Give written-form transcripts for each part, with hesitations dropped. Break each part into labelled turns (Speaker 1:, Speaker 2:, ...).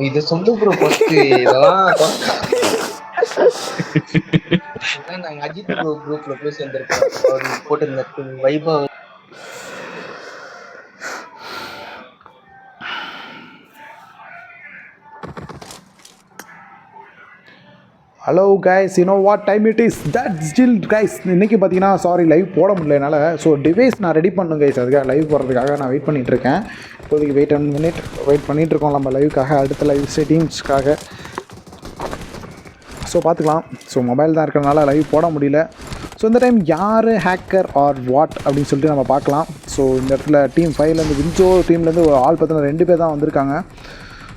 Speaker 1: இத சொல்லு bro first. இதெல்லாம் நாங்க அஜித் ப்ரோ குரூப்ல போய் சேர்ந்திருக்கோம். அவர் போட்டிருந்த Vaibhav.
Speaker 2: Hello guys, you know what time it is that still guys. இன்றைக்கி பார்த்தீங்கன்னா சாரி லைவ் போட முடியல என்னால். ஸோ டிவைஸ் நான் ரெடி பண்ணும் கைஸ், அதுக்காக லைவ் போடுறதுக்காக நான் வெயிட் பண்ணிகிட்ருக்கேன். இப்போதைக்கு வெயிட் 1 minute வெயிட் பண்ணிகிட்ருக்கோம் நம்ம லைவுக்காக, அடுத்த லைவ் செட்டிங்ஸ்க்காக. ஸோ பார்த்துக்கலாம். ஸோ மொபைல் தான் இருக்கிறனால லைவ் போட முடியல. ஸோ இந்த டைம் யார் ஹேக்கர் ஆர் வாட் அப்படின்னு சொல்லிட்டு நம்ம பார்க்கலாம். ஸோ இந்த இடத்துல டீம் 5லேருந்து வின்சோ டீம்லேருந்து ஒரு ஆள் பார்த்தீங்கன்னா 2 பேர் தான் வந்திருக்காங்க.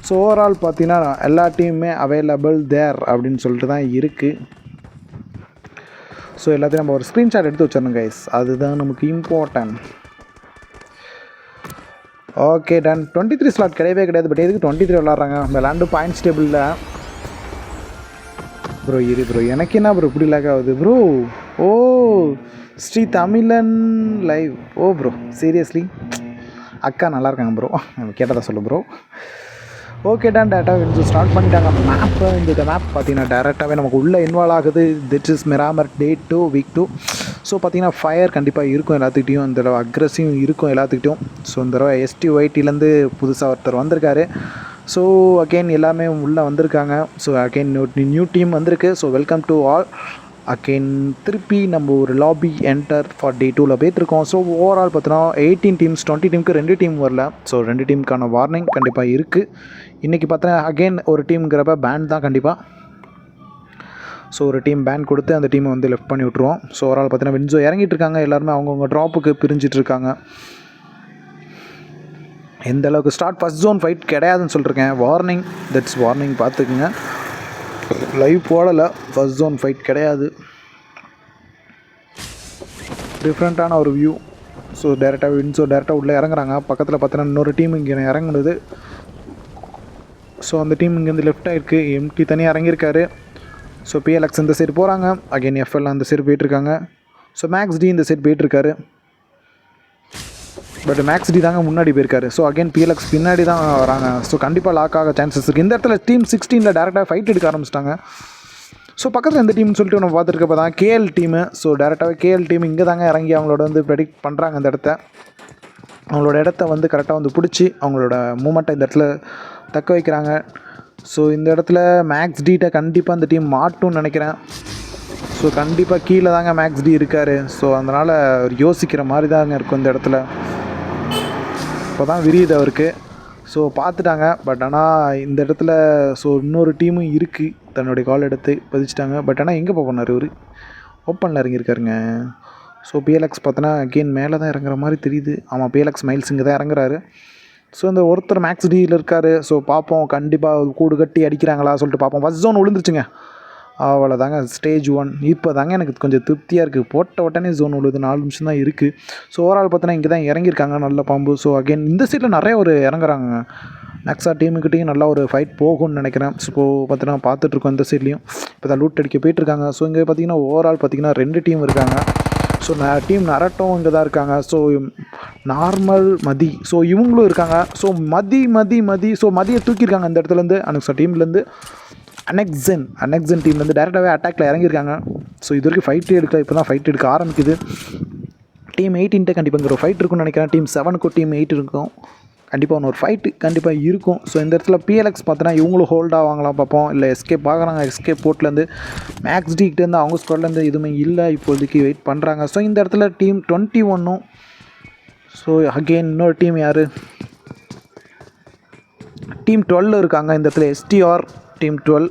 Speaker 2: ஸோ ஓவரால் பார்த்தீங்கன்னா எல்லா டீமுமே அவைலபிள் தேர் அப்படின்னு சொல்லிட்டு தான் இருக்குது. ஸோ எல்லாத்தையும் நம்ம ஒரு ஸ்க்ரீன்ஷாட் எடுத்து வச்சிடணும் கைஸ், அதுதான் நமக்கு இம்பார்ட்டன்ட். Okay done. 23 ஸ்லாட் கிடையவே கிடையாது. பட் எதுக்கு 23 விளாட்றாங்க? விளாண்டு பாயிண்ட்ஸ் டேபிளில் ப்ரோ இரு ப்ரோ, எனக்கு என்ன ப்ரோ இப்படி லேக் ஆகுது ப்ரோ? ஓ ஸ்ரீ தமிழன் லைவ். ஓ ப்ரோ சீரியஸ்லி அக்கா நல்லா இருக்காங்க ப்ரோ, கேட்டதை சொல்லு ப்ரோ. Okay done. டேரெக்டாக வின்சோ ஸ்டார்ட் பண்ணிட்டாங்க மேப்பை. இந்த மேப் பார்த்தீங்கன்னா டேரெக்டாகவே நமக்கு உள்ளே இன்வால்வ் ஆகுது. This is Miramar day 2 week 2. So பார்த்தீங்கன்னா ஃபயர் கண்டிப்பாக இருக்கும் எல்லாத்துக்கிட்டையும். இந்த தடவை அக்ரெசிவ் இருக்கும் எல்லாத்துக்கிட்டையும். ஸோ இந்த தடவை STYTலேருந்து புதுசாக ஒருத்தர் வந்திருக்காரு. ஸோ அகெயின் எல்லாமே உள்ளே வந்திருக்காங்க. ஸோ அகெயின் நியூ டீம் வந்திருக்கு. So welcome to all. Again திருப்பி நம்ம ஒரு லாபி என்டர் ஃபார் டே 2ல் போய்ட்டுருக்கோம். ஸோ ஓவரால் பார்த்தோன்னா 18 டீம்ஸ், 20 டீமுக்கு 2 டீம் வரல. ஸோ 2 டீமுக்கான வார்னிங் கண்டிப்பாக இருக்குது. இன்றைக்கி பார்த்தோன்னா அகெயின் ஒரு டீமுங்கிறப்ப பேன் தான் கண்டிப்பாக. ஸோ ஒரு டீம் பேன் கொடுத்து அந்த டீமை வந்து லெஃப்ட் பண்ணி விட்ருவோம். ஸோ ஓவரால் பார்த்தீங்கன்னா வின்சோ இறங்கிட்டு இருக்காங்க. எல்லாருமே அவங்கவுங்க ட்ராப்புக்கு பிரிஞ்சிட்ருக்காங்க. எந்த அளவுக்கு ஸ்டார்ட் ஃபஸ்ட் ஜோன் ஃபைட் கிடையாதுன்னு சொல்லியிருக்கேன். வார்னிங், தட்ஸ் வார்னிங், பார்த்துக்குங்க. லைவ் போடலை, ஃபஸ்ட் ஜோன் ஃபைட் கிடையாது. டிஃப்ரெண்ட்டான ஒரு வியூ. ஸோ டேரெக்டாக வின்சோ டேரெக்டாக உள்ளே இறங்குறாங்க. பக்கத்தில் பார்த்தீங்கன்னா இன்னொரு டீம் இங்கே இறங்குனது. ஸோ அந்த டீம் இங்கேருந்து லெஃப்ட் ஆகிருக்கு. எம்டி தனியாக இறங்கியிருக்காரு. ஸோ PLX இந்த சைடு போகிறாங்க. அகைன் FL அந்த சைடு போயிட்டுருக்காங்க. ஸோ மேக்ஸ் டி இந்த சைடு போயிட்டுருக்காரு. பட் மேக்ஸ் டி தாங்க முன்னாடி போயிருக்காரு. ஸோ அகைன் PLX பின்னாடி தான் வராங்க. ஸோ கண்டிப்பாக லாக் ஆக சான்சஸ் இருக்குது. இந்த இடத்துல டீம் 16ல் டேரெக்டாக ஃபைட் எடுக்க ஆரம்பிச்சிட்டாங்க. ஸோ பக்கத்தில் எந்த டீம்னு சொல்லிட்டு நம்ம பார்த்துருக்கப்போ தான் KL டீமு. ஸோ டேரெக்டாகவே KL டீம் இங்கே தாங்க இறங்கி அவங்களோட வந்து ப்ரெடிக்ட் பண்ணுறாங்க. அந்த இடத்த அவங்களோட இடத்த வந்து கரெக்டாக வந்து பிடிச்சி அவங்களோட மூமெண்ட்டை இந்த இடத்துல தக்க வைக்கிறாங்க. ஸோ இந்த இடத்துல மேக்ஸ் டிட்ட கண்டிப்பாக அந்த டீம் மாட்டும்னு நினைக்கிறேன். ஸோ கண்டிப்பாக கீழே தாங்க மேக்ஸ் டி இருக்கார். ஸோ அதனால் யோசிக்கிற மாதிரி தாங்க இருக்கும் இந்த இடத்துல. இப்போ தான் விரியுது அவருக்கு. ஸோ பார்த்துட்டாங்க. பட் ஆனால் இந்த இடத்துல ஸோ இன்னொரு டீமும் இருக்குது, தன்னுடைய கால் எடுத்து பதிச்சிட்டாங்க. பட் ஆனால் எங்கே போனார் இவர்? ஓப்பனில் இறங்கியிருக்காருங்க. ஸோ PLX பார்த்தோன்னா அகெயின் மேலே தான் இறங்குற மாதிரி தெரியுது. ஆமாம், PLX மைல்ஸ் இங்கே தான் இறங்குறாரு. ஸோ இந்த ஒருத்தர் மேக்ஸ் டியில் இருக்கார். ஸோ பார்ப்போம், கண்டிப்பாக கூடு கட்டி அடிக்கிறாங்களா சொல்லிட்டு பார்ப்போம். ஃபஸ்ட் ஜோன் விழுந்துருச்சுங்க. அவ்வளோதாங்க, ஸ்டேஜ் 1. இப்போ தாங்க எனக்கு கொஞ்சம் திருப்தியாக இருக்குது. போட்ட உடனே ஜோன் விழுது. 4 நிமிஷம் தான் இருக்குது. ஸோ ஓவரால் பார்த்தோன்னா இங்கே தான் இறங்கியிருக்காங்க நல்ல பாம்பு. ஸோ அகெயின் இந்த சைடில் நிறைய ஒரு இறங்குறாங்க. நெக்ஸா டீமுக்கிட்டையும் நல்லா ஒரு ஃபைட் போகும்னு நினைக்கிறேன். ஸோ பார்த்தீங்கன்னா பார்த்துட்ருக்கோம் இந்த சைட்லேயும். இப்போ தான் லூட் அடிக்க போயிட்டுருக்காங்க. ஸோ இங்கே பார்த்தீங்கன்னா ஓவரால் பார்த்தீங்கன்னா 2 டீம் இருக்காங்க. ஸோ டீம் நரட்டும் இங்கே தான் இருக்காங்க. ஸோ நார்மல் மதி, ஸோ இவங்களும் இருக்காங்க. ஸோ மதி ஸோ மதியை தூக்கியிருக்காங்க இந்த இடத்துலேருந்து. அனுக்ஸா டீம்லேருந்து அனெக்ஸன் டீம்லேருந்து டேரெக்டாகவே அட்டாக்ல இறங்கியிருக்காங்க. ஸோ இது வரைக்கும் ஃபைட்டு எடுக்கல, இப்போ தான் ஃபைட் எடுக்க ஆரம்பிக்குது. டீம் 18 கண்டிப்பாக இங்கே ஒரு ஃபைட் இருக்குன்னு நினைக்கிறேன். டீம் 7க்கும் டீம் 8 இருக்கும். கண்டிப்பாக ஒன்று ஒரு ஃபைட்டு கண்டிப்பாக இருக்கும். ஸோ இந்த இடத்துல PLX பார்த்தோன்னா இவங்களும் ஹோல்டாக வாங்கலாம் பார்ப்போம். இல்லை எஸ்கேப் பார்க்குறாங்க. எஸ்கேப் போர்ட்லேருந்து மேக்ஸ் டிக்கிட்டேருந்து அவங்க ஸ்குவாட்லேருந்து எதுவுமே இல்லை, இப்போதைக்கு வெயிட் பண்ணுறாங்க. ஸோ இந்த இடத்துல டீம் 21. ஸோ அகெயின் இன்னொரு டீம் யார்? டீம் 12 இருக்காங்க இந்த இடத்துல. STR டீம் 12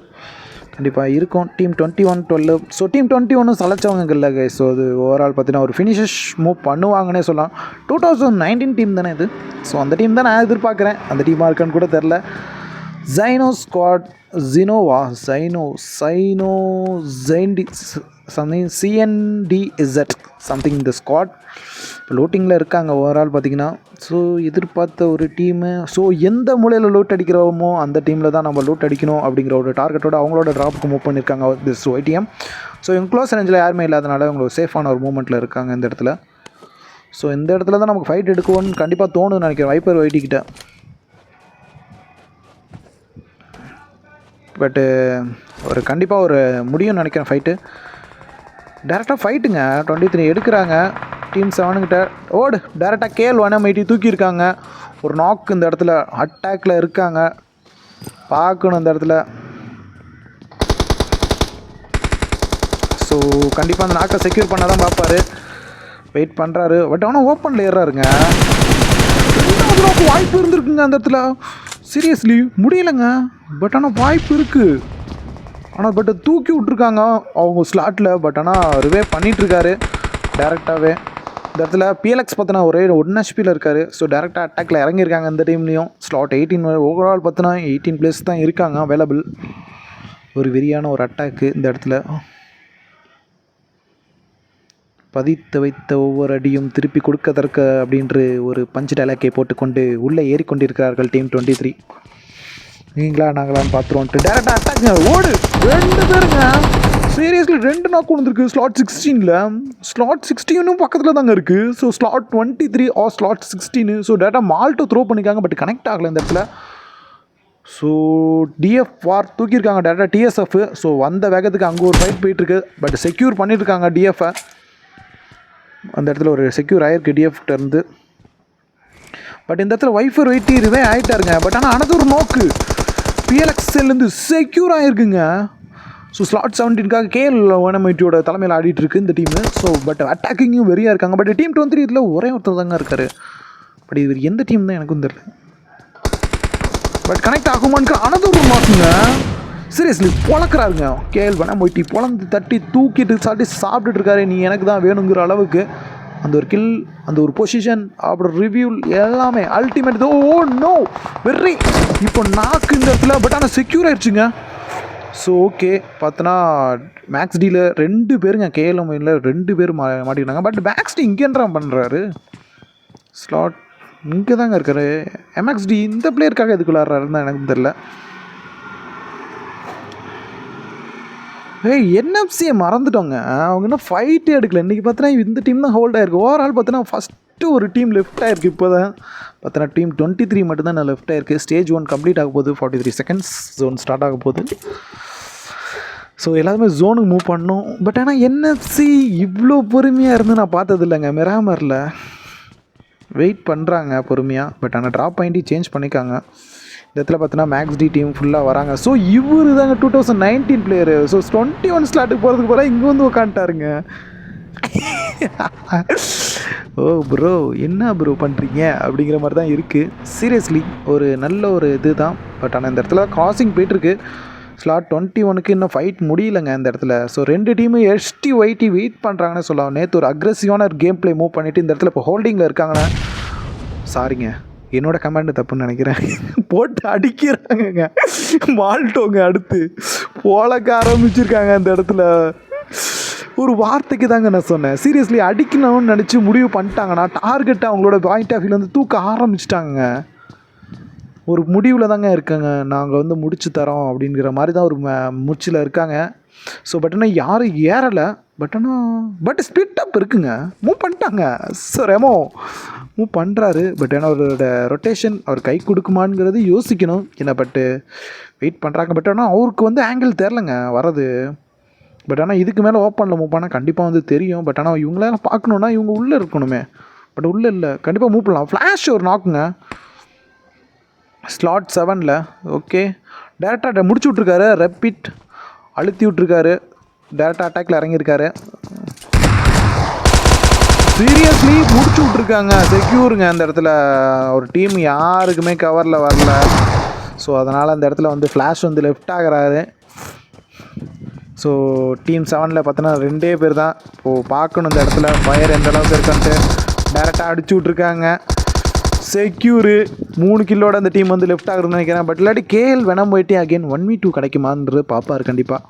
Speaker 2: கண்டிப்பாக இருக்கும். டீம் 21 12. ஸோ டீம் 21 சளைச்சவங்க இல்லை கை. ஸோ அது ஓவரால் பார்த்தீங்கன்னா ஒரு ஃபினிஷஸ் மூவ் பண்ணுவாங்கன்னே சொல்லலாம். 2019 டீம் தானே இது. ஸோ அந்த டீம் தான் நான் எதிர்பார்க்குறேன். அந்த டீமாக இருக்கான்னு கூட தெரில. ஜைனோ ஸ்குவாட், ஜினோவா ஜைண்டி சம்திங் CNDZ சம்திங் இந்த ஸ்குவாட் இப்போ லூட்டிங்கில் இருக்காங்க. ஓவரால் பார்த்தீங்கன்னா ஸோ எதிர்பார்த்த ஒரு டீமு. ஸோ எந்த மூலையில் லூட் அடிக்கிறோமோ அந்த டீமில் தான் நம்ம லூட் அடிக்கணும் அப்படிங்கிற ஒரு டார்கெட்டோட அவங்களோட ட்ராப்புக்கு மூவ் பண்ணியிருக்காங்க திஸ் YTM. ஸோ இவங்க க்ளோஸ் ரேஞ்சில் யாருமே இல்லாதனால இவங்களுக்கு சேஃபான ஒரு மூமெண்ட்டில் இருக்காங்க இந்த இடத்துல. ஸோ இந்த இடத்துல தான் நமக்கு ஃபைட் எடுக்குவோன்னு கண்டிப்பாக தோணுன்னு நினைக்கிறேன் வைப்பர் YT கிட்ட. பட்டு ஒரு கண்டிப்பாக ஒரு முடியும்னு நினைக்கிறேன் ஃபைட்டு. டேரெக்டாக ஃபைட்டுங்க 23 எடுக்கிறாங்க டீம் 7கிட்ட. ஓடு டேரெக்டாக KL-1M80 தூக்கியிருக்காங்க. ஒரு நாக் இந்த இடத்துல அட்டாக்கில் இருக்காங்க. பார்க்கணும் இந்த இடத்துல. ஸோ கண்டிப்பாக அந்த நாக்கை செக்யூர் பண்ண தான் பார்ப்பாரு. வெயிட் பண்ணுறாரு. பட் ஆனால் ஓப்பனில் ஏறாருங்க. வாய்ப்பு இருந்திருக்குங்க அந்த இடத்துல. சீரியஸ்லி முடியலைங்க. பட் ஆனால் வாய்ப்பு இருக்குது. ஆனால் பட் தூக்கி விட்ருக்காங்க அவங்க ஸ்லாட்டில். பட் ஆனால் ரிவே பண்ணிகிட்ருக்காரு டேரெக்டாகவே. இந்த இடத்துல PLX பார்த்தோன்னா ஒரே 1 HP இருக்கார். ஸோ டேரெக்டாக அட்டாக்கில் இறங்கியிருக்காங்க இந்த டீம்லேயும். ஸ்லாட் 18 ஓவரால் பார்த்தோன்னா 18 பிளேஸ் தான் இருக்காங்க அவைலபிள். ஒரு வெறியான ஒரு அட்டாக்கு இந்த இடத்துல. பதித்து வைத்த ஒவ்வொரு அடியும் திருப்பி கொடுக்கதற்க அப்படின்ற ஒரு பஞ்சு டைலாக்கை போட்டுக்கொண்டு உள்ளே ஏறிக்கொண்டிருக்கிறார்கள் டீம் 23. நீங்களா நாங்களான்னு பார்த்துருவோன்ட்டு டேரெக்டாக அட்டாக்ங்க. ஓடு 2 பேருங்க. சீரியஸ்லி 2 நாக்கு வந்துருக்கு ஸ்லாட் 16ல். ஸ்லாட் 16ம் பக்கத்தில் தாங்க இருக்குது. So slot 23 or slot 16. So டேரெக்டாக மால்ட்டோ த்ரோ பண்ணிக்காங்க. பட் கனெக்ட் ஆகலை இந்த இடத்துல. ஸோ DF வார் தூக்கியிருக்காங்க டேரெக்டாக TSF. ஸோ வந்த வேகத்துக்கு அங்கே ஒரு ஃபைட் போயிட்டுருக்கு. பட் செக்யூர் பண்ணிட்டுருக்காங்க DF-ஐ. அந்த இடத்துல ஒரு செக்யூர் ஆகிருக்கு DF-கிட்ட இருந்து. பட் இந்த இடத்துல வைஃபர் வெயிட்டிருவே ஆகிட்டாருங்க. பட் ஆனால் அனதொரு நோக்கு PLX-லேருந்து செக்யூர் ஆகிருக்குங்க. ஸோ ஸ்லாட் 17க்காக KL-1M80 தலைமையில் ஆடிட்டுருக்கு இந்த டீமு. ஸோ பட் அட்டாக்கிங்கும் வெறியாக இருக்காங்க. பட் டீம் 23 இதில் ஒரே ஒருத்தர் தாங்க இருக்கார். பட் இது எந்த டீம் தான் எனக்கும் தெரியல. பட் கனெக்ட் ஆகுமான்னு அனதொரு நோக்குங்க. Seriously பொழக்கிறாருங்க KL-1M80. பொழந்து தட்டி தூக்கிட்டு சாப்பிட்டுட்டு இருக்காரு. நீ எனக்கு தான் வேணுங்கிற அளவுக்கு அந்த ஒரு கில், அந்த ஒரு பொசிஷன், அப்புறம் ரிவ்யூ எல்லாமே அல்டிமேட். ஓ நோ வெரி இப்போ நாக்கு இந்த இடத்துல. பட் ஆனால் செக்யூர் ஆயிடுச்சுங்க. ஸோ ஓகே பார்த்தோன்னா மேக்ஸ் டியில் 2 பேருங்க KL-1M80 2 பேர் மாட்டிக்கிட்டாங்க. பட் மேக்ஸ் டி இங்கே என்ன பண்ணுறாரு? ஸ்லாட் இங்கே தாங்க இருக்காரு. MXD இந்த பிளேயருக்காக எதுக்கு விளாட்றாருன்னு தான் எனக்கு தெரில. NFC-யை மறந்துட்டோங்க. அவங்க இன்னும் ஃபைட்டே எடுக்கல. இன்றைக்கி பார்த்தோன்னா இந்த டீம் தான் ஹோல்ட் ஆகிருக்கு. ஓவரால் பார்த்தோன்னா ஃபஸ்ட்டு ஒரு டீம் லெஃப்ட் ஆகிருக்கு. இப்போ தான் பார்த்தோன்னா டீம் 23 மட்டும்தான் நான் லெஃப்ட் ஆகிருக்கு. ஸ்டேஜ் 1 கம்ப்ளீட் ஆக போகுது. 43 செகண்ட்ஸ் ஜோன் ஸ்டார்ட் ஆக போகுது. ஸோ எல்லாருமே ஜோனுக்கு மூவ் பண்ணணும். பட் ஆனால் NFC இவ்வளோ பொறுமையாக இருந்து நான் பார்த்தது இல்லைங்க. மிராமரில் வெயிட் பண்ணுறாங்க பொறுமையாக. பட் ஆனால் ட்ராப் பாயிண்ட்டையும் சேஞ்ச் பண்ணிக்காங்க. இந்த இடத்துல பார்த்தோன்னா மேக்ஸ் டி டீம் ஃபுல்லாக வராங்க. ஸோ இவர் தாங்க 2019 பிளேயரு. ஸோ 21 ஸ்லாட்டுக்கு போகிறதுக்கு போல இங்கே வந்து உட்காந்துட்டாருங்க. ஓ ப்ரோ என்ன ப்ரோ பண்ணுறீங்க அப்படிங்கிற மாதிரி தான் இருக்குது. சீரியஸ்லி ஒரு நல்ல ஒரு இது தான். பட் ஆனால் இந்த இடத்துல கிராசிங் போயிட்டுருக்கு. ஸ்லாட் 21க்கு இன்னும் ஃபைட் முடியலைங்க இந்த இடத்துல. ஸோ 2 டீமும் STYT வெயிட் பண்ணுறாங்கன்னு சொல்லலாம். நேற்று ஒரு அக்ரெசிவான ஒரு கேம் பிளே மூவ் பண்ணிவிட்டு இந்த இடத்துல இப்போ ஹோல்டிங்கில் இருக்காங்கண்ணா. சாரிங்க என்னோட கமெண்ட் தப்புன்னு நினைக்கிறேன். போட்டு அடிக்கிறாங்கங்க மால்ட்டோங்க. அடுத்து போலக்க ஆரம்பிச்சிருக்காங்க அந்த இடத்துல. ஒரு வார்த்தைக்கு தாங்க நான் சொன்னேன். சீரியஸ்லி அடிக்கணும்னு நினச்சி முடிவு பண்ணிட்டாங்கன்னா டார்கெட்டை அவங்களோட பாயிண்ட் ஆஃப் வியூலேருந்து தூக்க ஆரம்பிச்சிட்டாங்க. ஒரு முடிவில் தாங்க இருக்காங்க. நாங்கள் வந்து முடிச்சு தரோம் அப்படிங்கிற மாதிரி தான் ஒரு முச்சில் இருக்காங்க. ஸோ பட் ஆனால் யாரும் ஏறலை. பட் ஸ்பிட் அப் இருக்குங்க. மூவ் பண்ணிட்டாங்க. ஸோ ரெமோ மூவ் பண்ணுறாரு. பட் ஆனால் அவரோட ரொட்டேஷன் அவர் கை கொடுக்குமாங்கிறது யோசிக்கணும். ஏன்னா பட்டு வெயிட் பண்ணுறாங்க. பட் ஆனால் அவருக்கு வந்து ஆங்கிள் தெரிலங்க வரது. பட் ஆனால் இதுக்கு மேலே ஓப்பனில் மூவ் பண்ணால் கண்டிப்பாக வந்து தெரியும். பட் ஆனால் இவங்களெல்லாம் பார்க்கணுன்னா இவங்க உள்ளே இருக்கணுமே. பட் உள்ளே இல்லை. கண்டிப்பாக மூவ் பண்ணலாம். ஃப்ளாஷ் ஒரு நாக்குங்க ஸ்லாட் 7ல். ஓகே டேரெக்டாக முடிச்சு விட்ருக்காரு. ரெப்பிட் அழுத்தி விட்ருக்காரு. டேரெக்டாக அட்டாக்கில் இறங்கியிருக்காரு. சீரியஸ்லி முடிச்சு விட்ருக்காங்க. செக்யூருங்க இந்த இடத்துல. ஒரு டீம் யாருக்குமே கவரில் வரல. ஸோ அதனால் அந்த இடத்துல வந்து ஃப்ளாஷ் வந்து லெஃப்ட் ஆகிறாரு. ஸோ டீம் 7ல் பார்த்தோன்னா 2 பேர் தான். இப்போது பார்க்கணும் இந்த இடத்துல ஃபயர் எந்த அளவுக்கு இருக்கான்ட்டு. டேரெக்டாக அடிச்சு விட்ருக்காங்க. செக்யூரு 3 கில்லோட அந்த டீம் வந்து லெஃப்ட் ஆகுதுன்னு நினைக்கிறேன். பட் இல்லாட்டி KL-1M80 அகெயின் 1v2 கிடைக்குமான்றது பார்ப்பார் கண்டிப்பாக.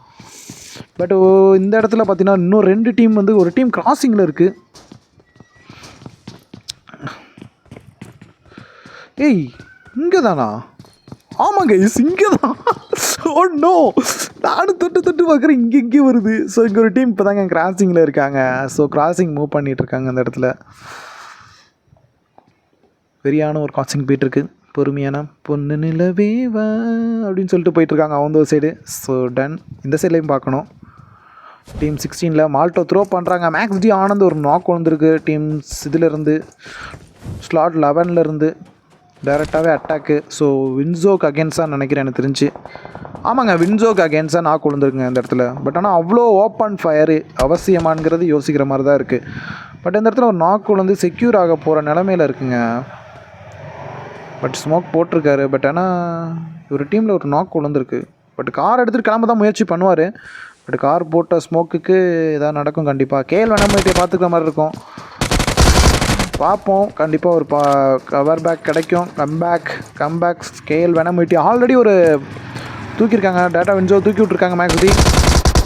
Speaker 2: பட் இந்த இடத்துல பார்த்தீங்கன்னா இன்னும் 2 டீம் வந்து ஒரு டீம் கிராசிங்கில் இருக்குது. ஏய் இங்கே தானா? ஆமாங்க இங்கே தான். ஓ நோ நானும் தொட்டு பார்க்குறேன். இங்கே வருது. ஸோ இங்கே ஒரு டீம் இப்போ தாங்க கிராசிங்கில் இருக்காங்க. ஸோ கிராசிங் மூவ் பண்ணிகிட்ருக்காங்க அந்த இடத்துல. வெறியான ஒரு கிராசிங் போயிட்டுருக்கு. பொறுமையான பொண்ணு நிலவேவா அப்படின்னு சொல்லிட்டு போயிட்டுருக்காங்க அவங்க ஒரு சைடு. So ton. இந்த சைட்லேயும் பார்க்கணும். டீம் 16 மால்டோ த்ரோ பண்ணுறாங்க. மேக்ஸ் டி ஆனந்த் ஒரு நாக் வந்துருக்கு டீம்ஸ் இதிலேருந்து. ஸ்லாட் 11 டேரெக்டாகவே அட்டாக்கு. ஸோ வின்சோக்கு அகேன்ஸ்டாக நினைக்கிறேன் எனக்கு தெரிஞ்சு. ஆமாங்க, வின்சோக்கு அகேன்ஸ்டாக நாக் விழுந்துருக்குங்க இந்த இடத்துல. பட் ஆனால் அவ்வளோ ஓப்பன் ஃபயரு அவசியமானங்கிறது யோசிக்கிற மாதிரி தான் இருக்குது. பட் இந்த இடத்துல ஒரு நாக் விழுந்து செக்யூர் ஆக போகிற நிலமையில் இருக்குங்க. பட் ஸ்மோக் போட்டிருக்காரு. பட் ஆனால் ஒரு டீமில் ஒரு நாக் விழுந்துருக்கு. பட் கார் எடுத்துகிட்டு கிளம்ப தான் முயற்சி பண்ணுவார். பட் கார் போட்ட ஸ்மோக்குக்கு எதாவது நடக்கும் கண்டிப்பாக. கேஎல் வேணாமட்டியை பார்த்துக்கிற மாதிரி இருக்கும். பார்ப்போம். கண்டிப்பாக ஒரு கவர் பேக் கிடைக்கும். கம்பேக் கேஎல் வேணாமட்டி ஆல்ரெடி ஒரு தூக்கியிருக்காங்க. டேட்டா வின்சோ தூக்கி விட்ருக்காங்க. மேக்ஸ் டி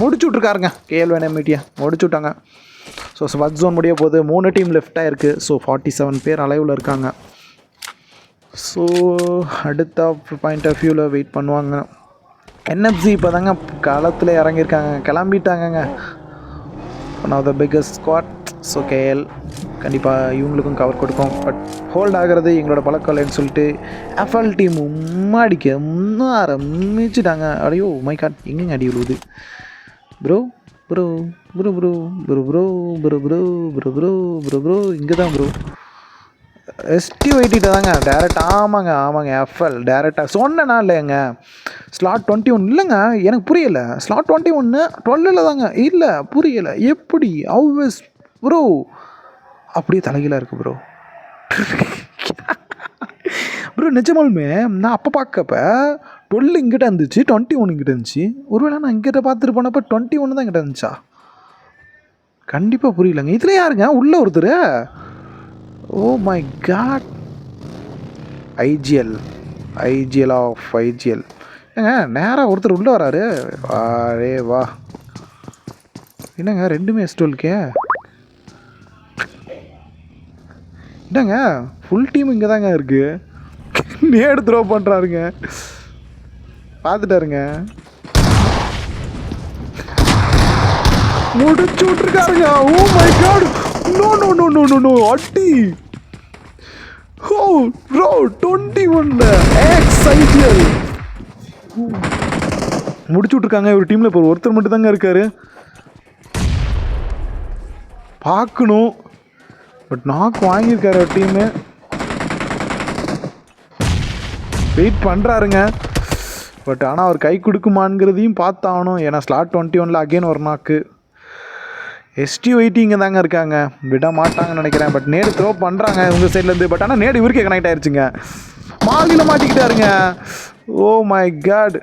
Speaker 2: முடிச்சு விட்ருக்காருங்க. கேஎல் வேணாமட்டியை முடிச்சு விட்டாங்க. ஸோ ஸ்வட் ஜோன் முடிய போகுது. 3 டீம் லெஃப்டாக இருக்குது. ஸோ 47 பேர் அலைவில் இருக்காங்க. ஸோ அடுத்த பாயிண்ட் ஆஃப் வியூவில் வெயிட் பண்ணுவாங்க. என்எஃப்சி இப்போ தாங்க களத்தில் இறங்கியிருக்காங்க. கிளம்பிட்டாங்கங்க. One of the biggest squad. So KL கண்டிப்பாக இவங்களுக்கும் கவர் கொடுக்கும். பட் ஹோல்ட் ஆகிறது எங்களோட பழக்கம் இல்லைன்னு சொல்லிட்டு எஃப்எல் டீம் அடிக்க ஆரம்பிச்சுட்டாங்க. அடையோ மை காட், எங்கேங்க அடி விழுவுது? Bro bro bro bro bro bro bro bro bro bro bro bro இங்கே தான் ப்ரோ. எஸ்டி ஒயிட்டிட்ட தாங்க டேரெக்ட். ஆமாங்க எஃப்எல் டேரெக்டாக சொன்னேன்னா இல்லைங்க. ஸ்லாட் 21 இல்லைங்க, எனக்கு புரியலை. ஸ்லாட் 21 12 தாங்க. இல்லை புரியலை எப்படி ஆல்வேஸ் ப்ரோ அப்படியே தலைகீழாக இருக்குது ப்ரோ. ப்ரோ நிஜமாலுமே நான் அப்போ பார்க்கப்ப 12 இங்கிட்ட இருந்துச்சு, 21 இங்கிட்ட இருந்துச்சு. ஒருவேளை நான் இங்கிட்ட பார்த்துட்டு போனப்போ 21 தான் இங்கிட்ட இருந்துச்சா? கண்டிப்பாக புரியலைங்க. இதில் யாருங்க உள்ளே ஒருத்தர்? Oh my god. IGL of IGL ஏங்க நேராக ஒருத்தர் உள்ளே வராரு. அரே வா. என்னங்க ரெண்டுமே எஸ்டோல்கே என்னங்க ஃபுல் டீம் இங்கே தாங்க இருக்குது. நேடு த்ரோ பண்ணுறாருங்க. பார்த்துட்டாருங்க. முடிச்சு விட்ருக்காருங்க. Oh my God. No no no no no no அட்டி. ஓ ப்ரோ 21 எக்ஸ்ஐஜிஎல் முடிச்சு விட்ருக்காங்க. ஒரு டீமில் இப்போ ஒருத்தர் மட்டும் தாங்க இருக்காரு. பார்க்கணும். பட் நாக்கு வாங்கியிருக்காரு ஒரு டீமு. வெயிட் பண்ணுறாருங்க. பட் ஆனால் அவர் கை கொடுக்குமாங்கிறதையும் பார்த்தாகணும். ஏன்னா ஸ்லாட் 21 அகெயின் ஒரு நாக்கு. எஸ்டி ஒயிட்டி இங்கே தாங்க இருக்காங்க. விட மாட்டாங்கன்னு நினைக்கிறேன். பட் நேடு த்ரோ பண்ணுறாங்க இவங்க சைட்லேருந்து. பட் ஆனால் நேடு இவருக்கே கனெக்ட் ஆயிடுச்சுங்க. மாலியில் மாட்டிக்கிட்டாருங்க. Oh my God.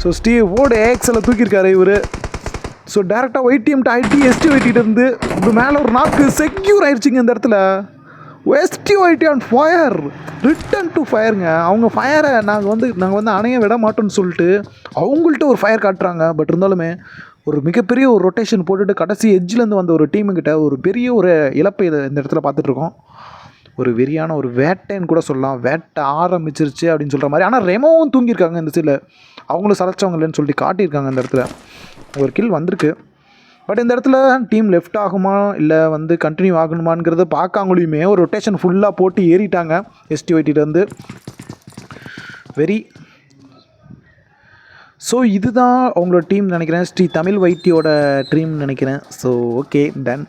Speaker 2: So Steve ஓடு ஏஎக்ஸில் தூக்கியிருக்காரு இவர். ஸோ டேரெக்டாக ஒயிட்டிஎம்ட்டு ஐடி எஸ்டி ஒயிட்டிகிட்ட இருந்து மேலே ஒரு நாக்கு செக்யூர் ஆயிடுச்சுங்க இந்த இடத்துல. ST YT on fire. Return to ஃபயருங்க. அவங்க ஃபயரை நாங்கள் வந்து அணைய விட மாட்டோம்னு சொல்லிட்டு அவங்கள்ட்ட ஒரு ஃபயர் காட்டுறாங்க. பட் இருந்தாலுமே ஒரு மிகப்பெரிய ஒரு ரொட்டேஷன் போட்டுட்டு கடைசி எட்ஜிலேருந்து வந்த ஒரு டீமுக்கிட்ட ஒரு பெரிய ஒரு இழப்பை இந்த இடத்துல பார்த்துட்ருக்கோம். ஒரு வெறியான ஒரு வேட்டைன்னு கூட சொல்லலாம். வேட்டை ஆரம்பிச்சிருச்சு அப்படின்னு சொல்கிற மாதிரி. ஆனால் ரெமோவும் தூங்கியிருக்காங்க இந்த சைடில். அவங்களும் சளைச்சவங்க இல்லைன்னு சொல்லிட்டு காட்டியிருக்காங்க இந்த இடத்துல. ஒரு கில் வந்திருக்கு. பட் இந்த இடத்துல டீம் லெஃப்ட் ஆகுமா இல்லை வந்து கண்டினியூ ஆகணுமாங்கிறத பார்க்காங்களையுமே ஒரு ரொட்டேஷன் ஃபுல்லாக போட்டு ஏறிட்டாங்க எஸ்டி ஒயிட்டிலேருந்து. வெரி ஸோ இதுதான் அவங்களோட டீம் நினைக்கிறேன். ஸ்ரீ தமிழ் வைட்டியோட டீம் நினைக்கிறேன். So okay done.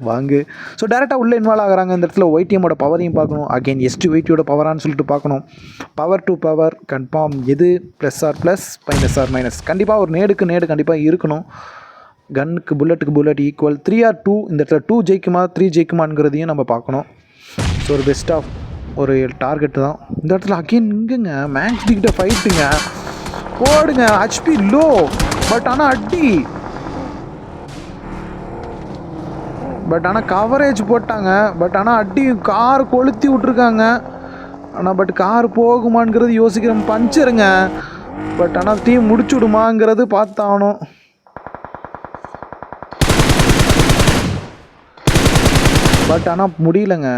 Speaker 2: வாங்கு. ஸோ டேரெக்டாக உள்ளே இன்வால்வ் ஆகிறாங்க. இந்த இடத்துல ஒய்டிஎம்மோட பவரையும் பார்க்கணும். அகெயின் எஸ்டி ஒய்டியோட பவரான்னு சொல்லிட்டு பார்க்கணும். Power to power confirm. எது plus or plus, minus or minus. கண்டிப்பாக ஒரு நேடுக்கு நேடு கண்டிப்பாக இருக்கணும். கன்னுக்கு புல்லட்டுக்கு ஈக்குவல். 3 or 2 இந்த இடத்துல 2 ஜெயிக்குமா 3 ஜெயிக்குமாங்கிறதையும் நம்ம பார்க்கணும். ஸோ ஒரு பெஸ்ட் ஆஃப் ஒரு டார்கெட்டு தான் இந்த இடத்துல. அகெயின் இங்கேங்க மேக்ஸ் டிகிட்ட ஃபைட்டுங்க. போடுங்க. HP low. பட் ஆனால் அடி. பட் ஆனால் கவரேஜ் போட்டாங்க. பட் ஆனால் அடி கார் கொளுத்தி விட்ருக்காங்க. ஆனால் பட் கார் போகுமாங்கிறது யோசிக்கிறோம். பஞ்சருங்க. பட் ஆனால் டீம் முடிச்சு விடுமாங்கிறது பார்த்தாகணும். பட் ஆனால் முடியலங்க.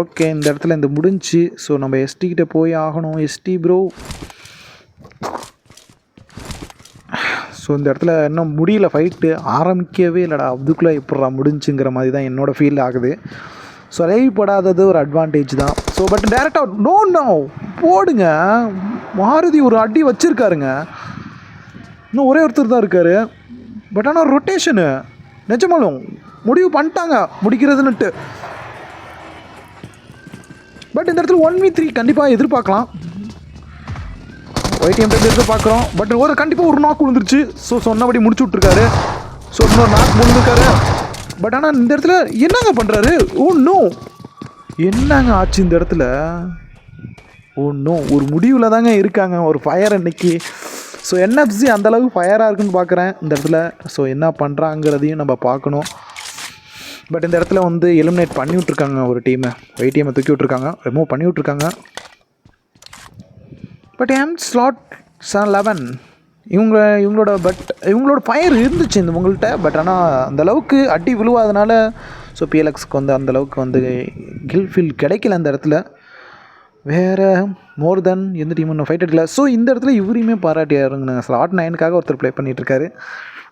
Speaker 2: ஓகே இந்த இடத்துல இந்த முடிஞ்சு. ஸோ நம்ம எஸ்டிக்கிட்ட போய் ஆகணும். ST bro. ஸோ இந்த இடத்துல இன்னும் முடியல. ஃபைட்டு ஆரம்பிக்கவே இல்லைடா. அதுக்குள்ளே எப்படா முடிஞ்சுங்கிற மாதிரி தான் என்னோடய ஃபீல் ஆகுது. ஸோ லைவ் படாதது ஒரு அட்வான்டேஜ் தான். ஸோ பட் டேரெக்டாக நோ போடுங்க. மாருதி ஒரு அடி வச்சுருக்காருங்க. இன்னும் ஒரே ஒருத்தர் தான் இருக்கார். பட் ஆனால் ரொட்டேஷனு நிஜமாலும் முடிவு பண்ணிட்டாங்க முடிக்கிறதுன்னுட்டு. பட் இந்த இடத்துல 1v3 கண்டிப்பாக எதிர்பார்க்கலாம். ஒய்டிஎம் எதிர்பார்க்குறோம். பட் கண்டிப்பாக ஒரு நாக் விழுந்துருச்சு. ஸோ சொன்னபடி முடிச்சு விட்ருக்காரு. ஸோ இன்னொரு நாக் விழுந்துருக்காரு. பட் ஆனால் இந்த இடத்துல என்னங்க பண்ணுறாரு? என்னங்க ஆச்சு இந்த இடத்துல? ஒரு முடிவில் தாங்க இருக்காங்க. ஒரு ஃபயர் இன்னைக்கு. ஸோ என்எஃப்சி அந்தளவுக்கு ஃபயராக இருக்குன்னு பார்க்குறேன் இந்த இடத்துல. ஸோ என்ன பண்ணுறாங்கிறதையும் நம்ம பார்க்கணும். பட் இந்த இடத்துல எலிமினேட் பண்ணி விட்ருக்காங்க ஒரு டீமை. ஒய்டிஎம்மை தூக்கி விட்ருக்காங்க, ரிமூவ் பண்ணி விட்ருக்காங்க. பட் ஸ்லாட் 11 இவங்களோட ஃபயர் இருந்துச்சு உங்கள்கிட்ட. பட் ஆனால் அந்தளவுக்கு அடி விழுவாதனால ஸோ பிஎல்எக்ஸ்க்கு அந்தளவுக்கு கில்ஃபீல் கிடைக்கல அந்த இடத்துல. வேறு மோர் தென் எந்த டீம் இன்னும் ஃபைட் எடுக்கல. ஸோ இந்த இடத்துல இவரையுமே பாராட்டியாருங்க. ஸ்லாட் 9க்காக ஒருத்தர் ப்ளே பண்ணிகிட்ருக்காரு.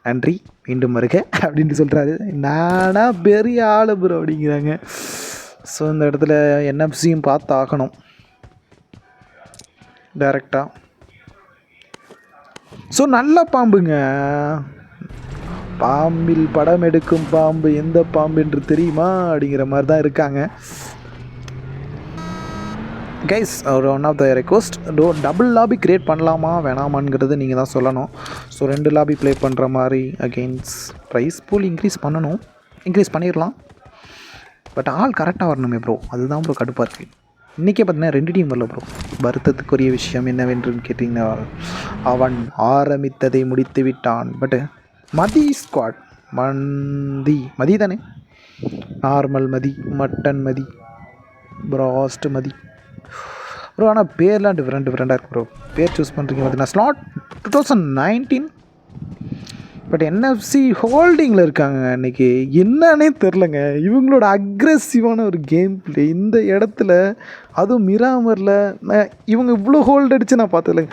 Speaker 2: நன்றி, மீண்டும் வருக அப்படின்ட்டு சொல்கிறாரு. நானா பெரிய ஆளு ப்ரோ அப்படிங்கிறாங்க. ஸோ இந்த இடத்துல என்எஃப்சியும் பார்த்து ஆகணும் டைரெக்டாக. ஸோ நல்ல பாம்புங்க. பாம்பில் படம் எடுக்கும் பாம்பு எந்த பாம்பு என்று தெரியுமா அப்படிங்கிற மாதிரி தான் இருக்காங்க. கைஸ், ஒரு one of the request, double lobby create பண்ணலாமா வேணாமான்ங்கிறது நீங்கள் தான் சொல்லணும். ஸோ 2 லாபி ப்ளே பண்ணுற மாதிரி அகெயின்ஸ் ப்ரைஸ் பூல் இன்க்ரீஸ் பண்ணிடலாம். பட் ஆள் கரெக்டாக வரணுமே ப்ரோ. அதுதான் ப்ரோ கடுப்பாக இருக்குது. இன்றைக்கே பார்த்தீங்கன்னா 2 டீம் வரல ப்ரோ. வருத்தத்துக்குரிய விஷயம் என்னவென்று கேட்டிங்கன்னா, அவன் ஆரம்பித்ததை முடித்து விட்டான். பட்டு மதி ஸ்குவாட், மதி தானே, நார்மல் மதி, மட்டன் மதி, ப்ராஸ்ட் மதி ப்ரோ. ஆனால் பேர்லாம் டிஃப்ரெண்ட்டாக இருக்குது ப்ரோ. பேர் சூஸ் பண்ணுறீங்க பார்த்தீங்கன்னா ஸ்லாட் 2019. பட் என்எஃப்சி ஹோல்டிங்கில் இருக்காங்க இன்றைக்கி. என்னன்னே தெரிலங்க இவங்களோட அக்ரெசிவான ஒரு கேம் பிளே இந்த இடத்துல. அதுவும் மிராமரில் இவங்க இவ்வளோ ஹோல்டு அடித்து நான் பார்த்ததில்லைங்க.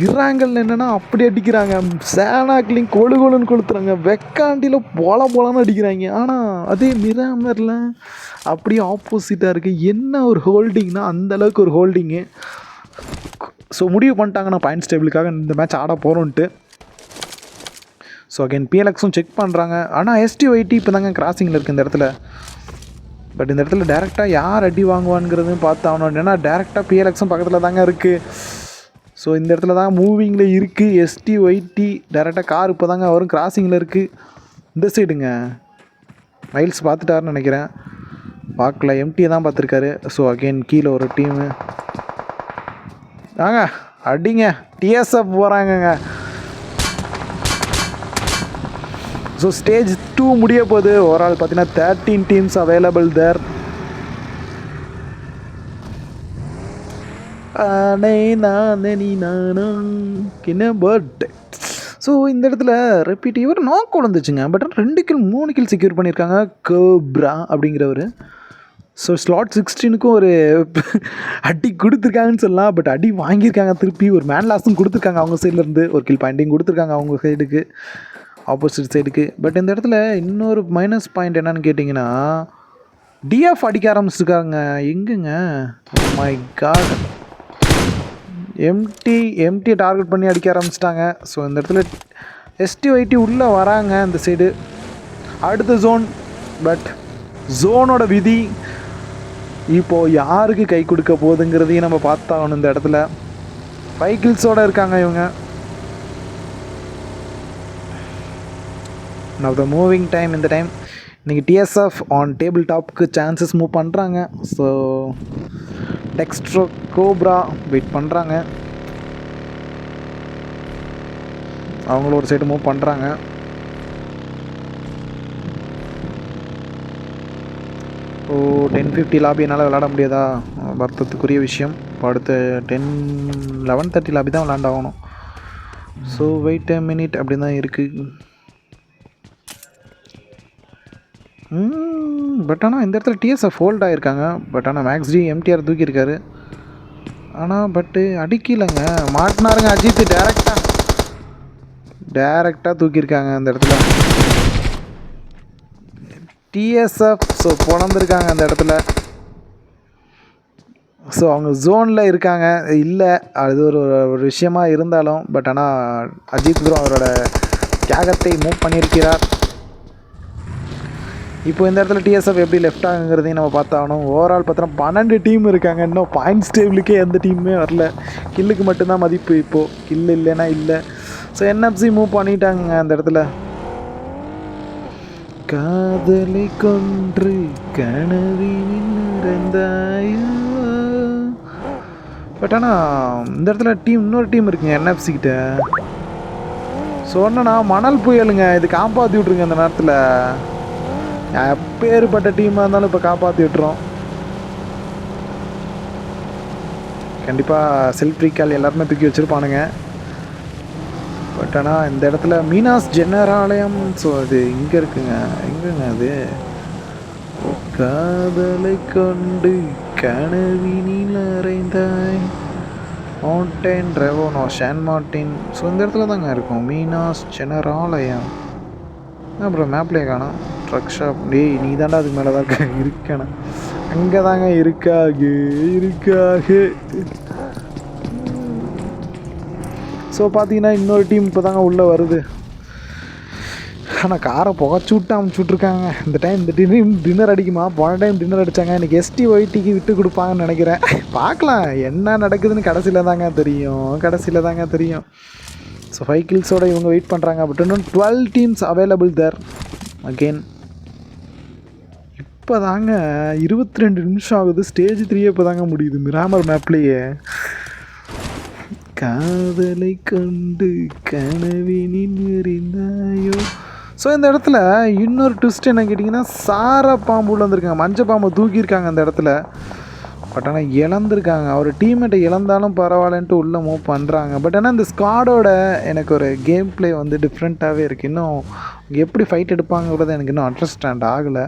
Speaker 2: இறாங்கல் என்னென்னா அப்படி அடிக்கிறாங்க. சேனாக்லையும் கொழுன்னு கொளுத்துறாங்க. வெக்காண்டியில் போலான்னு அடிக்கிறாங்க. ஆனால் அதே மிராமரில் அப்படியே ஆப்போசிட்டாக இருக்குது. என்ன ஒரு ஹோல்டிங்னா அந்தளவுக்கு ஒரு ஹோல்டிங்கு. ஸோ முடிவு பண்ணிட்டாங்க நான் பாயிண்ட்ஸ் டேபிளுக்காக இந்த மேட்ச் ஆட போகிறோன்ட்டு. ஸோ அகைன் பிஎல்எக்ஸும் செக் பண்ணுறாங்க. ஆனால் எஸ்டிஒய்டி இப்போ தாங்க கிராசிங்கில் இருக்குது இந்த இடத்துல. பட் இந்த இடத்துல டேரெக்டாக யார் அடி வாங்குவான்ங்கிறதும் பார்த்து ஆகணும். ஏன்னா டேரெக்டாக பிஎல்எக்ஸும் பக்கத்தில் தாங்க இருக்குது. ஸோ இந்த இடத்துல தான் மூவிங்கில் இருக்குது. எஸ்டிஒய்டி டேரெக்டாக கார் இப்போ தாங்க வரும். கிராசிங்கில் இருக்குது இந்த சைடுங்க. மைல்ஸ் பார்த்துட்டாருன்னு நினைக்கிறேன். பார்க்கல, எம்டியை தான் பார்த்துருக்காரு. ஸோ அகெயின் கீழே ஒரு டீமு வாங்க அடிங்க. டிஎஸ்எஃப் போகிறாங்கங்க. ஸோ ஸ்டேஜ் 2 முடிய போகுது. ஓவரால் பார்த்தீங்கன்னா 13 டீம்ஸ் அவைலபிள் தேர். பர்த்டே. ஸோ இந்த இடத்துல ரிப்பீட் இவர் நாக் வந்துச்சுங்க. பட் 2 கில் 3 கில் செக்யூர் பண்ணியிருக்காங்க கோப்ரா அப்படிங்கிறவர். ஸோ ஸ்லாட் 16க்கும் ஒரு அடி கொடுத்துருக்காங்கன்னு சொல்லலாம். பட் அடி வாங்கியிருக்காங்க. திருப்பி ஒரு மேன் லாஸும் கொடுத்துருக்காங்க அவங்க சைட்லேருந்து. ஒரு கில் பாயிண்டிங் கொடுத்துருக்காங்க அவங்க சைடுக்கு, ஆப்போசிட் சைடுக்கு. பட் இந்த இடத்துல இன்னொரு மைனஸ் பாயிண்ட் என்னன்னு கேட்டிங்கன்னா, டிஎஃப் அடிக்க ஆரம்பிச்சிருக்காங்க. எங்கேங்க? மை காட், எம்டியை டார்கெட் பண்ணி அடிக்க ஆரம்பிச்சிட்டாங்க. ஸோ இந்த இடத்துல எஸ்டிஒய்டி உள்ளே வராங்க இந்த சைடு. அடுத்த ஜோன். பட் ஜோனோட விதி இப்போது யாருக்கு கை கொடுக்க போகுதுங்கிறதையும் நம்ம பார்த்தாகணும். இந்த இடத்துல 5 கில்ஸோடு இருக்காங்க இவங்க. Now the moving time. இந்த டைம் இன்றைக்கி டிஎஸ்எஃப் ஆன் டேபிள் டாப்புக்கு சான்சஸ் மூவ் பண்ணுறாங்க. ஸோ டெக்ஸ்ட்ரோ கோப்ரா வெயிட் பண்ணுறாங்க. அவங்களும் ஒரு சைடு மூவ் பண்ணுறாங்க. ஓ 10:50 லாபி என்னால் விளாட முடியாதா? வருத்தத்துக்குரிய விஷயம். இப்போ அடுத்த 11:30 லாபி தான் விளாண்டாகணும். ஸோ வெயிட் a minute அப்படி தான் இருக்குது. பட் ஆனால் இந்த இடத்துல டிஎஸ்எஃப் ஹோல்ட் ஆகிருக்காங்க. பட் ஆனால் மேக்ஸ்டி எம்டிஆர் தூக்கியிருக்காரு. ஆனால் பட்டு அடிக்கலைங்க, மாட்டினாருங்க அஜித். டேரெக்டாக தூக்கியிருக்காங்க அந்த இடத்துல. டிஎஸ்எஃப் ஸோ பிறந்திருக்காங்க அந்த இடத்துல. ஸோ அவங்க ஜோனில் இருக்காங்க. இல்லை அது ஒரு விஷயமா இருந்தாலும் பட் ஆனால் அஜித் ப்ரோ அவரோட தியாகத்தை மூவ் பண்ணியிருக்கிறார். இப்போ இந்த இடத்துல டிஎஸ்எஃப் எப்படி லெஃப்ட் ஆகுங்கிறதையும் நம்ம பார்த்தாகணும். ஓவரால் பார்த்தோன்னா 12 டீம் இருக்காங்க. இன்னும் பாயிண்ட்ஸ் டேபிளுக்கே எந்த டீமுமே வரல. கில்லுக்கு மட்டும்தான் மதிப்பு இப்போது. கில்லு இல்லைன்னா இல்லை. ஸோ என்எஃப்சி மூவ் பண்ணிட்டாங்க அந்த இடத்துல. காதலை கொன்று கனவினில் நிறைந்தாயோ. பட் ஆனால் இந்த இடத்துல இன்னொரு டீம் இருக்குங்க என்எஃப்சி கிட்ட. சொன்னா மணல் புயலுங்க, இது காப்பாற்றி விட்ருங்க அந்த நேரத்தில். எப்பேற்பட்ட டீமாக இருந்தாலும் இப்போ காப்பாற்றி விட்டுறோம். கண்டிப்பாக செல்ஃப் ரீகால் எல்லாருமே தூக்கி வச்சுருப்பானுங்க. பட் ஆனால் இந்த இடத்துல மீனாஸ் ஜெனராலயம். ஸோ அது இங்கே இருக்குங்க. எங்கேங்க அது? காதலை கொண்டு கனவினில் அறைந்தாய் மவுண்டைன் ரெவோனோ ஷான் மார்டின். ஸோ இந்த இடத்துல தாங்க இருக்கும் மீனாஸ் ஜெனராலயம். அப்புறம் மேப்லேயே காணும். Truck shop. டேய் நீ தாண்டா அதுக்கு மேலே தான் இருக்கணும். அங்கே தாங்க இருக்காகு. ஸோ பார்த்தீங்கன்னா இன்னொரு டீம் இப்போ தாங்க உள்ளே வருது. ஆனால் காரை புகைச்சி விட்டு அமுச்சுட்ருக்காங்க. இந்த டீம் டின்னர் அடிக்குமா? போன டைம் டின்னர் அடித்தாங்க. இன்றைக்கி STYTக்கு விட்டு கொடுப்பாங்கன்னு நினைக்கிறேன். பார்க்கலாம் என்ன நடக்குதுன்னு கடைசியில் தாங்க தெரியும். ஸோ 5 kills-ஓட இவங்க வெயிட் பண்ணுறாங்க. பட் இன்னும் 12 teams அவைலபிள் தேர் அகெயின். இப்போ தாங்க 22 நிமிஷம் ஆகுது. ஸ்டேஜ் 3 இப்போ தாங்க முடியுது மிராமர் மேப்லேயே. காதலை கொண்டு கனவினில் எறிந்தாயோ. ஸோ இந்த இடத்துல இன்னொரு ட்விஸ்ட் என்ன கேட்டிங்கன்னா, சார பாம்பு உள்ள வந்திருக்காங்க. மஞ்சள் பாம்பை தூக்கியிருக்காங்க அந்த இடத்துல. பட் ஆனால் இழந்திருக்காங்க. அவர் டீம்மேட்டை இழந்தாலும் பரவாயில்லன்ட்டு உள்ளே மூவ் பண்ணுறாங்க. பட் ஆனால் இந்த ஸ்குவாடோட எனக்கு ஒரு கேம் பிளே வந்து டிஃப்ரெண்ட்டாகவே இருக்குது. இன்னும் எப்படி ஃபைட் எடுப்பாங்கிறது எனக்கு இன்னும் அண்டர்ஸ்டாண்ட் ஆகலை.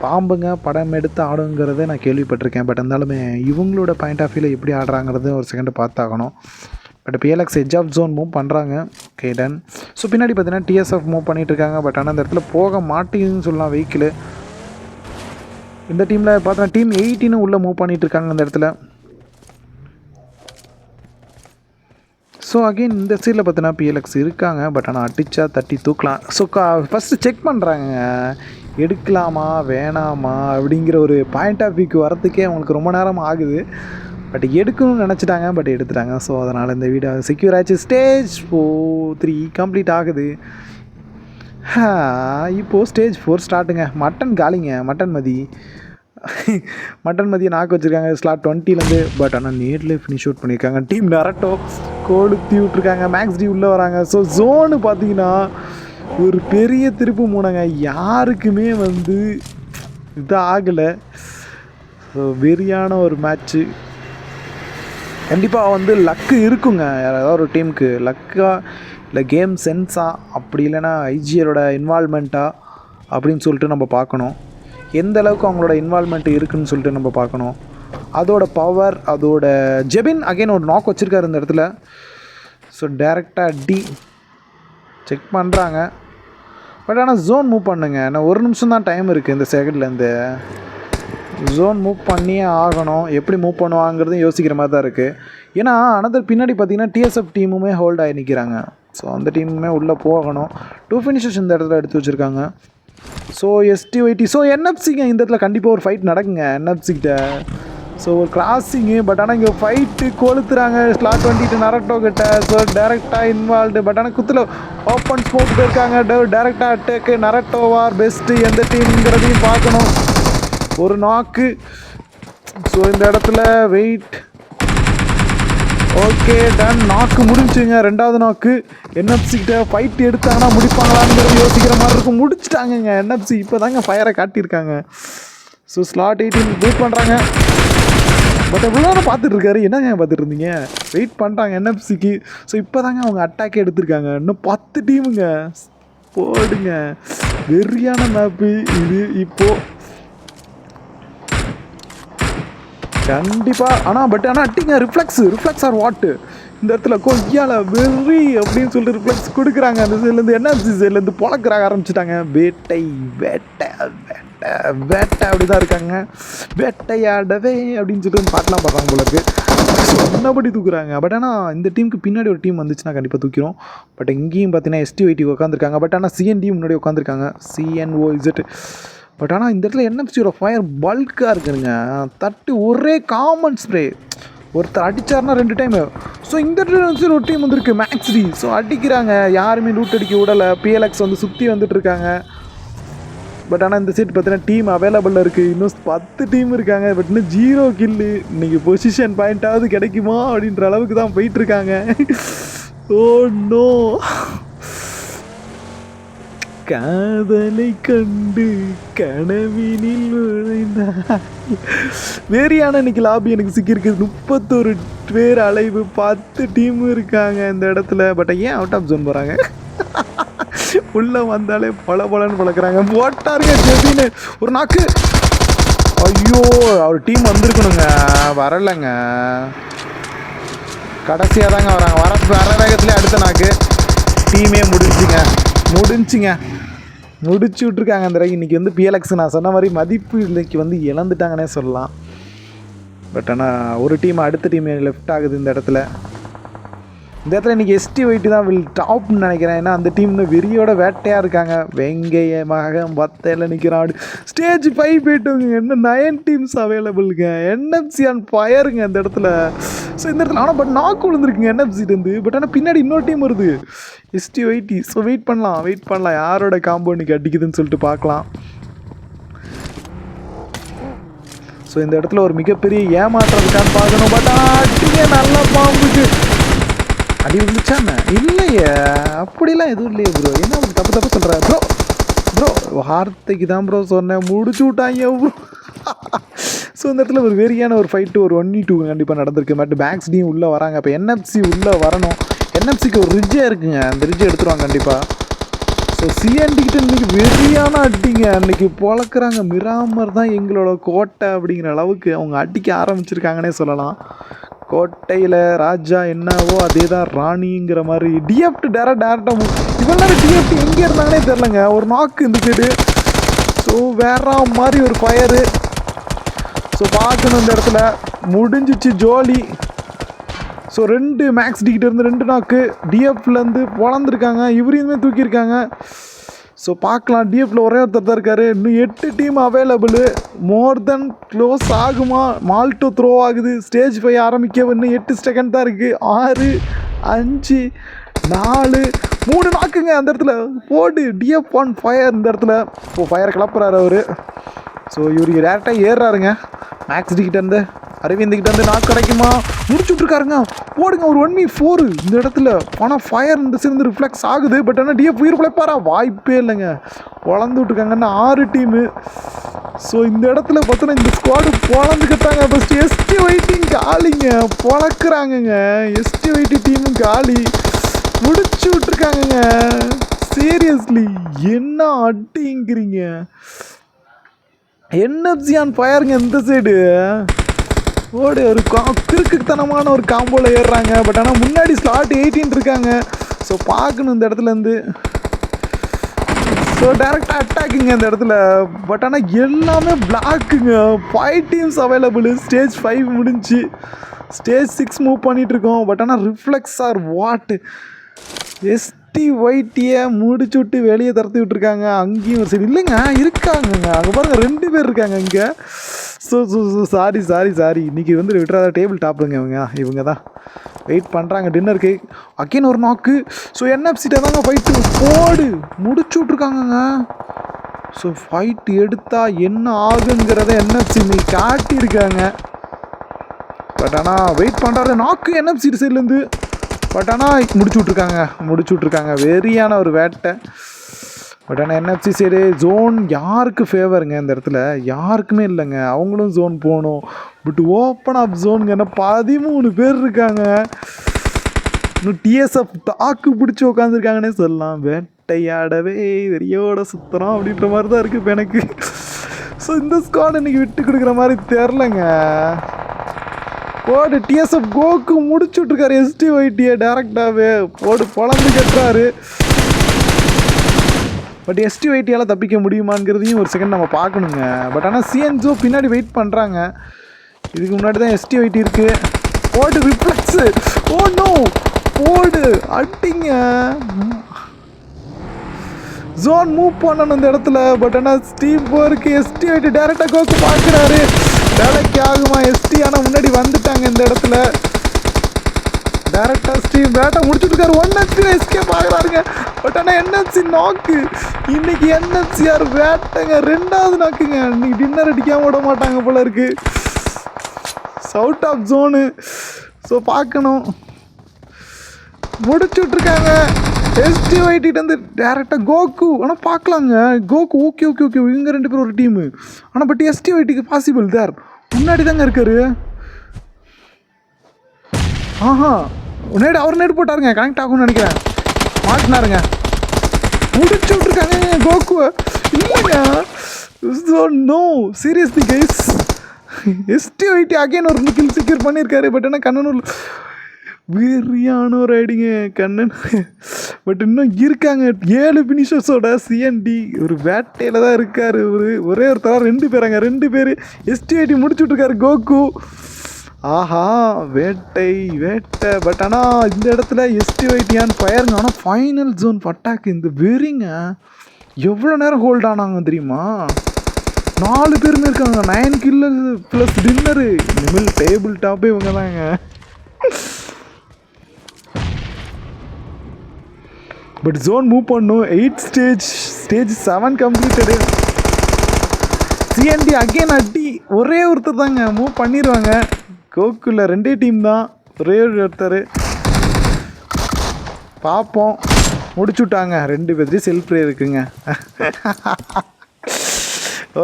Speaker 2: பாம்புங்க படம் எடுத்து ஆடுங்கிறத நான் கேள்விப்பட்டிருக்கேன். பட் இருந்தாலுமே இவங்களோட பாயிண்ட் ஆஃப் வியூவில் எப்படி ஆடுறாங்கிறது ஒரு செகண்டு பார்த்தாகணும். But PLX edge of zone move பண்ணுறாங்க. Okay done. ஸோ பின்னாடி பார்த்தீங்கன்னா TSF மூவ் பண்ணிகிட்ருக்காங்க. பட் ஆனால் அந்த இடத்துல போக மாட்டேங்குதுன்னு சொல்லலாம் வெஹிக்கிள். இந்த டீமில் பார்த்தோன்னா டீம் 18 உள்ளே மூவ் பண்ணிகிட்ருக்காங்க அந்த இடத்துல. ஸோ அகெயின் இந்த சைடில் பார்த்தீங்கன்னா PLX இருக்காங்க. பட் ஆனால் அடித்தா தட்டி தூக்கலாம். ஸோ ஃபஸ்ட்டு செக் பண்ணுறாங்க எடுக்கலாமா வேணாமா அப்படிங்கிற ஒரு பாயிண்ட் ஆஃப் வியூக்கு வரத்துக்கே அவங்களுக்கு ரொம்ப நேரம் ஆகுது. பட் எடுக்கணும்னு நினச்சிட்டாங்க. பட் எடுத்துட்டாங்க. ஸோ அதனால் இந்த வீடியோ செக்யூர் ஆச்சு. ஸ்டேஜ் 3 கம்ப்ளீட் ஆகுது. இப்போது ஸ்டேஜ் 4 ஸ்டார்ட்டுங்க. மட்டன் காலிங்க. மட்டன் மதியை நாக்கு வச்சுருக்காங்க ஸ்லாட் 20லேருந்து. பட் ஆனால் நேரில் ஃபினிஷ் அவுட் பண்ணியிருக்காங்க. டீம் நரட்டோ கொளுத்தி விட்ருக்காங்க. மேக்ஸ் டி உள்ளே வராங்க. ஸோ ஜோனு பார்த்தீங்கன்னா ஒரு பெரிய திருப்பு மூணாங்க. யாருக்குமே வந்து இது ஆகலை. ஸோ வெறியான ஒரு மேட்ச்சு. கண்டிப்பாக வந்து லக்கு இருக்குங்க யாராவது ஒரு டீமுக்கு. லக்கா இல்லை கேம் சென்ஸா அப்படி இல்லைன்னா ஐஜியரோட இன்வால்மெண்ட்டா அப்படின்னு சொல்லிட்டு நம்ம பார்க்கணும். எந்த அளவுக்கு அவங்களோட இன்வால்மெண்ட் இருக்குதுன்னு சொல்லிட்டு நம்ம பார்க்கணும். அதோட பவர் அதோட ஜெபின் அகைன் ஒரு நாக் வச்சுருக்காரு இந்த இடத்துல. ஸோ டேரெக்டாக டி செக் பண்ணுறாங்க. பட் ஆனால் ஜோன் மூவ் பண்ணுங்க. ஆனால் 1 நிமிஷம் தான் டைம் இருக்குது இந்த செகண்ட்லேருந்து. ஜோன் மூவ் பண்ணியே ஆகணும். எப்படி மூவ் பண்ணுவாங்கிறதும் யோசிக்கிற மாதிரி தான் இருக்குது. ஏன்னா அனதர் பின்னாடி பார்த்தீங்கன்னா TSF டீமுமே ஹோல்ட் ஆகி நிற்கிறாங்க. ஸோ அந்த டீமுமே உள்ளே போகணும். 2 ஃபினிஷஸ் இந்த இடத்துல எடுத்து வச்சுருக்காங்க. ஸோ STYT ஸோ NFCங்க இந்த இடத்துல கண்டிப்பாக ஒரு ஃபைட் நடக்குங்க NFCக்கிட்ட. ஸோ ஒரு கிராசிங்கு. பட் ஆனால் இங்கே ஃபைட்டு கொளுத்துறாங்க ஸ்லாட் 20 நரட்டோ கிட்ட. ஸோ டேரெக்டாக இன்வால்வ்டு. பட் ஆனால் குத்தில் ஓப்பன் ஸ்போர்ட் இருக்காங்க. டேரெக்டாக அட்டேக்கு. நரட்டோவார் பெஸ்ட்டு எந்த டீம்ங்கிறதையும் பார்க்கணும். ஒரு நாக்கு. ஸோ இந்த இடத்துல வெயிட். Okay done. நாக்கு முடிஞ்சுங்க. 2வது நாக்கு. NFCக்கிட்ட ஃபைட் எடுத்தாங்கன்னா முடிப்பாங்களான்னு யோசிக்கிற மாதிரி இருக்கும். முடிச்சிட்டாங்கங்க NFC. இப்போ தாங்க ஃபயரை காட்டியிருக்காங்க. ஸோ ஸ்லாட் 18 வெயிட் பண்ணுறாங்க. பட் எவ்வளோ நேரம் பார்த்துட்ருக்காரு. என்னங்க பார்த்துட்டு இருந்தீங்க? வெயிட் பண்ணுறாங்க NFCக்கு. ஸோ இப்போ தாங்க அவங்க அட்டாக்கே எடுத்திருக்காங்க. இன்னும் 10 டீமுங்க போடுங்க. வெறியான மேப்பு இது. இப்போது கண்டிப்பாக. ஆனால் அட்டிங்க ரிஃப்ளெக்ஸ் ஆர் வாட்டு இந்த இடத்துல கொய்யால வெறி அப்படின்னு சொல்லிட்டு ரிஃப்ளெக்ஸ் கொடுக்குறாங்க. அந்த சைட்லேருந்து என்எஃப்சி சைட்லேருந்து பொழக்கிறாங்க ஆரம்பிச்சிட்டாங்க. வேட்டை வேட்டை வேட்டை வேட்டை அப்படி தான் இருக்காங்க. வேட்டையாடவே அப்படின்னு சொல்லிட்டு பாட்டெலாம் பாடுறாங்க போலக்கு. சொன்னபடி தூக்குறாங்க. பட் ஆனால் இந்த டீமுக்கு பின்னாடி ஒரு டீம் வந்துச்சுன்னா கண்டிப்பாக தூக்கிறோம். பட் இங்கேயும் பார்த்தீங்கன்னா STYT உட்காந்துருக்காங்க. பட் ஆனால் CND முன்னாடி உட்காந்துருக்காங்க. CNOZ. பட் ஆனால் இந்த இடத்துல என்எஃப்சியோட ஃபயர் பல்காக இருக்குதுங்க. தட்டு ஒரே காமன் ஸ்ப்ரே. ஒருத்தர் அடித்தார்னா 2 டைமு. ஸோ இந்த இடத்துல ஒரு டீம் வந்துருக்கு மேக்ஸ்டி. ஸோ அடிக்கிறாங்க. யாருமே லூட் அடிக்க விடலை. PLX வந்து சுற்றி வந்துட்டு இருக்காங்க. பட் ஆனால் இந்த சைட் பார்த்தீங்கன்னா டீம் அவைலபிளில் இருக்குது. இன்னும் 10 டீம் இருக்காங்க. பட் இன்னும் 0 கில்லு. இன்றைக்கி பொசிஷன் பாயிண்ட்டாவது கிடைக்குமா அப்படின்ற அளவுக்கு தான் போயிட்டுருக்காங்க. ஓ நோ, காதலை கண்டு கனவினில் நுழைந்தாய். வேறியான இன்னைக்கு லாபி எனக்கு சிக்கியிருக்கு. 31 பேர் அலைவு, 10 டீம் இருக்காங்க இந்த இடத்துல. பட் ஏன் அவுட் ஆஃப் ஜோன் போகிறாங்க? உள்ளே வந்தாலே பலன்னு பழக்கிறாங்க. போட்டாருங்க ஜெபின்னு ஒரு நாக்கு. ஐயோ, அவர் டீம் வந்திருக்கணுங்க, வரலைங்க. கடைசியாக தாங்க வராங்க. வர வேகத்துலேயே அடுத்த நாக்கு. டீமே முடிஞ்சுங்க. முடிச்சு விட்ருக்காங்க அந்த ரேக். இன்றைக்கி வந்து PLX நான் சொன்ன மாதிரி மதிப்பு இன்னைக்கு வந்து இழந்துட்டாங்கன்னே சொல்லலாம். பட் ஆனால் ஒரு டீம் அடுத்த டீம் லெஃப்ட் ஆகுது இந்த இடத்துல. இன்றைக்கி STYT தான் டாப்னு நினைக்கிறேன். ஏன்னா அந்த டீம் இன்னும் வெறியோட வேட்டையாக இருக்காங்க. வெங்கைய மகம் பத்தையில் நிற்கிறான். ஸ்டேஜ் 5 போய்ட்டுங்க. இன்னும் 9 டீம்ஸ் அவைலபிளுங்க. NFC ஆன் ஃபயருங்க இந்த இடத்துல. ஸோ இந்த இடத்துல ஆனால் பட் நாக்கு விழுந்துருக்குங்க NFCலேருந்து. பட் ஆனால் பின்னாடி இன்னொரு டீம் வருது STYT. ஸோ வெயிட் பண்ணலாம் யாரோட காம்போ இன்னைக்கு அடிக்குதுன்னு சொல்லிட்டு பார்க்கலாம். ஸோ இந்த இடத்துல ஒரு மிகப்பெரிய ஏமாற்றத்துக்கான்னு பார்க்கணும். பட் அடிங்க நல்ல பாம்புக்கு அடி விழுந்துச்சாங்க. இல்லையே, அப்படிலாம் எதுவும் இல்லையே ப்ரோ. என்ன தப்பு சொல்கிற ப்ரோ வார்த்தைக்கு தான் ப்ரோ சொன்னேன். முடிச்சு விட்டாங்க ப்ரோ. ஸோ இந்த இடத்துல ஒரு வெறியான ஒரு ஃபைட்டு ஒரு 1v2 கண்டிப்பாக நடந்திருக்கு. பட் மேக்ஸ்டியும் உள்ளே வராங்க. இப்போ NFC உள்ளே வரணும். NFCக்கு ஒரு ரிட்ஜே இருக்குங்க. அந்த ரிட்ஜை எடுத்துருவாங்க கண்டிப்பாக. ஸோ CND கிட்ட இன்றைக்கி வெறியான அடிங்க அன்றைக்கி பொழக்கிறாங்க. மிராமர் தான் எங்களோட கோட்டை அப்படிங்கிற அளவுக்கு அவங்க அடிக்க ஆரம்பிச்சிருக்காங்கன்னே சொல்லலாம். கோட்டையில் ராஜா என்னவோ அதே தான் ராணிங்கிற மாதிரி. டிஎஃப்ட் டேரெக்டாக இவங்க டிஎஃப்ட் எங்கே இருந்தாங்கன்னே தெரிலங்க. ஒரு நாக்கு இந்த சைடு. ஸோ வேற மாதிரி ஒரு ஃபயரு. ஸோ பார்க்கணும் இந்த இடத்துல முடிஞ்சிச்சு ஜோலி. ஸோ 2 மேக்ஸ் டிகிட்ட இருந்து 2 நாக்கு. டிஎஃப்லேருந்து பொழந்துருக்காங்க. இவரையுமே தூக்கியிருக்காங்க. ஸோ பார்க்கலாம். டிஎஃப்ல ஒரே ஒருத்தர் தான் இருக்கார். இன்னும் 8 டீம் அவைலபிள். மோர் தென் க்ளோஸ் ஆகுமா? மால்டோ த்ரோ ஆகுது. ஸ்டேஜ் 5 ஆரம்பிக்க இன்னும் 8 செகண்ட் தான் இருக்குது. 6 5 4 3 நாக்குங்க அந்த இடத்துல. போடு டிஎஃப் ஆன் ஃபயர் இந்த இடத்துல. இப்போ ஃபயர் கிளப்புறாரு அவர். ஸோ இவருக்கு டேரெக்டாக ஏறுறாருங்க. மேக்ஸ் டிகிட்டேருந்து அரவிந்த்கிட்டேருந்து நாக்கு கிடைக்குமா? முடிச்சு விட்ருக்காருங்க. போடுங்க ஒரு 1v4 இந்த இடத்துல. ஆனால் ஃபயர் இந்த சேர்ந்து ரிஃப்ளெக்ஸ் ஆகுது. பட் ஆனால் டிஎஃப் உயிர் பிழைப்பாரா? வாய்ப்பே இல்லைங்க. வளர்ந்து விட்ருக்காங்கன்னா 6 டீமு. ஸோ இந்த இடத்துல பார்த்தோன்னா இந்த ஸ்குவாடு பொழந்துக்கிட்டாங்க. ஃபஸ்ட்டு STYT காலிங்க பொழக்கிறாங்கங்க. STYT டீமும் காலி முடிச்சு விட்ருக்காங்கங்க. சீரியஸ்லி என்ன அடிங்கிறீங்க? NFC ஆன் ஃபயருங்க இந்த சைடு. ஓடு ஒரு கிறுக்குத்தனமான ஒரு காம்போவில் ஏறுறாங்க. பட் ஆனால் முன்னாடி ஸ்லாட் 18 இருக்காங்க. ஸோ பார்க்கணும் இந்த இடத்துலேருந்து. ஸோ டேரெக்டாக அட்டாக்குங்க இந்த இடத்துல. பட் ஆனால் எல்லாமே பிளாக்குங்க. 5 டீம்ஸ் அவைலபிள். ஸ்டேஜ் 5 முடிஞ்சு ஸ்டேஜ் 6 மூவ் பண்ணிகிட்ருக்கோம். பட் ஆனால் ரிஃப்ளெக்ஸ் ஆர் வாட் STYTயை முடிச்சு விட்டு வெளியே துரத்தி விட்டுருக்காங்க. அங்கேயும் ஒரு சைடு இல்லைங்க இருக்காங்கங்க. அங்கே பாருங்கள் 2 பேர் இருக்காங்க இங்கே. ஸோ சாரி இன்றைக்கி வந்து விட்டுறாத டேபிள் டாப்புங்க இவங்க தான் வெயிட் பண்ணுறாங்க டின்னருக்கு. அகைன் ஒரு நாக்கு. ஸோ NFC தாங்க ஃபைட்டு. போடு முடிச்சு விட்ருக்காங்கங்க. ஸோ ஃபைட் எடுத்தால் என்ன ஆகுங்கிறத NFC இன்னைக்கு காட்டியிருக்காங்க. பட் ஆனால் வெயிட் பண்ணுறாரு நாக்கு NFC சைட்லேருந்து. பட் ஆனால் முடிச்சு விட்ருக்காங்க. வெறியான ஒரு வேட்டை. பட் ஆனால் NFC சைடு ஜோன் யாருக்கு ஃபேவருங்க இந்த இடத்துல? யாருக்குமே இல்லைங்க. அவங்களும் ஜோன் போகணும். பட் ஓப்பன் ஆஃப் ஜோனுங்க. என்ன 13 பேர் இருக்காங்க. இன்னும் TSF தாக்கு பிடிச்சி உட்காந்துருக்காங்கன்னே சொல்லலாம். வேட்டையாடவே வெறியோட சுற்றுறோம் அப்படின்ற மாதிரி தான் இருக்குது இப்போ எனக்கு. ஸோ இந்த ஸ்குவாட் இன்றைக்கி விட்டு கொடுக்குற மாதிரி தெரிலங்க. போடு டிஎஸ்எஃப் கோக்கு முடிச்சு விட்ருக்காரு STYT டேரெக்டாகவே போடு பொழந்து கட்டுறாரு. பட் STYT தப்பிக்க முடியுமாங்கிறதையும் ஒரு செகண்ட் நம்ம பார்க்கணுங்க. பட் ஆனால் சிஎன்ஜோ பின்னாடி வெயிட் பண்ணுறாங்க. இதுக்கு முன்னாடி தான் STYT இருக்குது. போடு ரிஃப்ளெக்ஸு. ஓ நோ, போடு அட்டிங்க. ஜோன் மூவ் பண்ணணும் இந்த இடத்துல. பட் ஆனால் ஸ்டீம் போருக்கு STYT டேரெக்டாக கோக்கு பார்க்குறாரு. வேலைக்கு ஆகுமா ST? ஆனால் முன்னாடி வந்துட்டாங்க இந்த இடத்துல. டேரெக்டாக ஸ்டீம் பேட்டை முடிச்சுட்டுருக்காரு. 1 HP எஸ்கேப் ஆகிறாருங்க. பட் ஆனால் NFC நாக்கு. இன்னைக்கு NFCR வேட்டைங்க 2வது நாக்குங்க. இன்னைக்கு டின்னர் அடிக்காமல் விட மாட்டாங்க போல இருக்கு. Out of zone. ஸோ பார்க்கணும். முடிச்சு விட்ருக்காங்க STYT டேரெக்டாக கோகு. ஆனால் பார்க்கலாங்க கோகு. ஓகே ஓகே ஓகே, இவங்க 2 பேர் ஒரு டீமு. ஆனால் பட் STYT பாசிபிள் தேர். முன்னாடி தாங்க இருக்காரு. ஆஹா, நேடு அவர் நேடு போட்டாருங்க. கனெக்ட் ஆகும்னு நினைக்கிறேன். மாட்டினாருங்க. முடிச்சு விட்ருக்காங்க கோகுவை. இல்லைங்க, no seriously guys, STYT again ஒரு கில் செக்யூர் பண்ணியிருக்காரு. பட் ஆனால் கண்ணனூர் வீரியான ஒரு ஐடிங்க கண்ணன். பட் இன்னும் இருக்காங்க 7 ஃபினிஷர்ஸோட CND ஒரு வேட்டையில் தான் இருக்கார். ஒரே ஒருத்தர் 2 பேராங்க. 2 பேர் STYT முடிச்சுட்ருக்காரு கோகு. ஆஹா, வேட்டை வேட்டை. பட் ஆனால் இந்த இடத்துல STYT ஃபயருங்க. ஆனால் ஃபைனல் ஜோன் பட்டாக்கு இந்த வெறிங்க எவ்வளோ நேரம் ஹோல்ட் ஆனாங்க தெரியுமா? 4 பேருமே இருக்காங்க. 9 கில்லு ப்ளஸ் டின்னரு. இனிமேல் டேபிள் டாப்பே இவங்க தாங்க. பட் ஜோன் மூவ் பண்ணும். 8 ஸ்டேஜ் 7 கம்ப்ளீட்டடு. CND அகெயின் அடி. ஒரே ஒருத்தர் தாங்க மூவ் பண்ணிடுவாங்க. கோகுல 2 டீம் தான், ஒரே ஒருத்தர். பார்ப்போம். முடிச்சு விட்டாங்க 2 பேர்த்தையும் செல்ஃப் ப்ளே இருக்குங்க.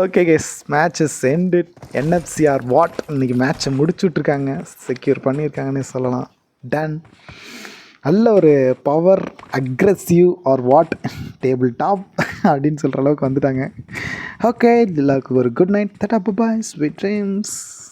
Speaker 2: Okay guys, matches ended. NFCR what இன்னைக்கு மேட்சை முடிச்சு விட்ருக்காங்க. செக்யூர் பண்ணியிருக்காங்கன்னு சொல்லலாம். டன். நல்ல ஒரு power aggressive or what table top அப்படின்னு சொல்கிற அளவுக்கு வந்துட்டாங்க. ஓகே, எல்லாருக்கும் ஒரு குட் நைட். தட்டா பாய், ஸ்வீட் ட்ரீம்ஸ்.